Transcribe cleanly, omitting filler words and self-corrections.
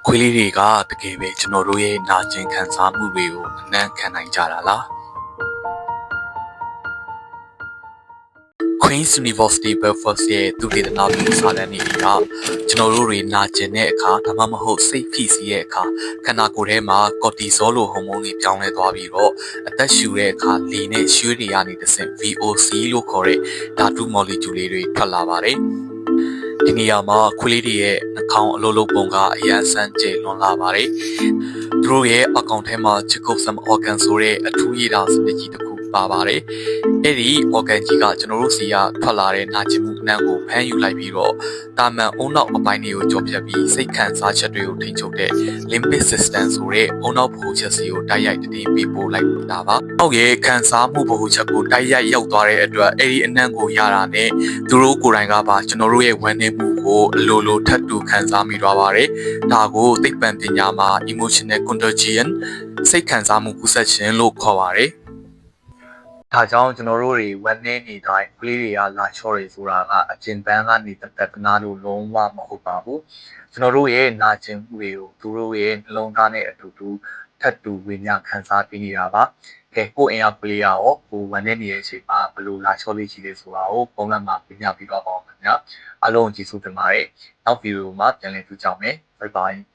ခွေးလေးတွေကတကယ်ပဲကျွန်တော်တို့ရဲ့နာကျင်ခံစားမှုတွေကိုအနံ့ခံနိုင်ကြတာလား Queen's University Belfast ရဲ့သူတေသနပြုစာတမ်းတွေကကျွန်တော်တို့တွေနာကျင်တဲ့အခါဒါမှမဟုတ်စိတ်ဖိစီးတဲ့အခါခန္ဓာကိုယ်ထဲမှာကော်တီဇောလိုဟော်မုန်းတွေပြောင်းလဲသွားပြီးတော့အသက်ရှူတဲ့အခါလေနဲ့ရွှေတွေကနေတဆင့် VOC လို့ခေါ်တဲ့ဓာတုမော်လီကျူလေးတွေထွက်လာပါတယ်ဒီနေရာမှာခွေးလေးတွေရဲ့နှာခေါင်းအလိုလိုပုံကအရန်ဆန်းကျယ်လွန်လာပါတယ်သူတို့ရဲ့အကောင့်ထဲမှာ Jacobson organ ဆိုတဲ့အထူးရည်တာစနစ်ကြီးတစ်ခုပါပါတယ်အဲ့ဒီ organ ကြီးကကျွန်တော်တို့စီကထွက်လာတဲ့နာကျင်မှုအနှံ့ကိုဖမ်းယူလိုက်ပြီးတော့တာမန်အုံနောက်အပိုင်းတွေကိုကြော်ဖြတ်ပြီးစိတ်ခံစားချက်တွေကိုထိန်းချုပ်တဲ့ limbic system ဆိုတဲ့အုံနောက်ဗဟိုချက်စီကိုတိုက်ရိုက်တည်ပြီးပို့လိုက်တာပါ။နောက်ရဲ့ခံစားမှုဗဟိုချက်ကိုတိုက်ရိုက်ရောက်သွားတဲ့အတွက်အဲ့ဒီအနှံ့ကိုရတာနဲ့သူတို့ကိုယ်တိုင်ကပါကျွန်တော်တို့ရဲ့ဝမ်းနည်းမှုကိုအလိုလိုထပ်တူခံစားမိသွားပါတယ်။ဒါကိုသိပ္ပံပညာမှာ emotional contagion စိတ်ခံစားမှုကူးစက်ခြင်းလို့ခေါ်ပါတယ်။ဒါကြောင့်ကျွန်တော်တို့တွေဝမ်းနည်းနေတိုင်းကလေးတွေကလာချော့တွေဆိုတာကအကျဉ်းပန်းကနေတက်တနာလို့လုံးဝမဟုတ်ပါဘူးကျွန်တော်တို့ရဲ့နာကျင်မှုတွေကိုသူတို့ရဲ့နှလုံးသားနဲ့အတူတူထပ်တူဝေမျှခံစားပြီးနေတာပါကဲကိုအင်အားကလေးရောကိုဝမ်းနည်းနေတဲ့အချိန်မှာဘယ်လိုလာချော့လေးရှိလဲဆိုတာကိုပုံမှန်မှာပြပြပြီးတော့ပါအောင်ခင်ဗျာအားလုံးကျေးဇူးတင်ပါတယ်နောက်ဗီဒီယိုမှာပြန်လည်တွေ့ကြမယ် bye bye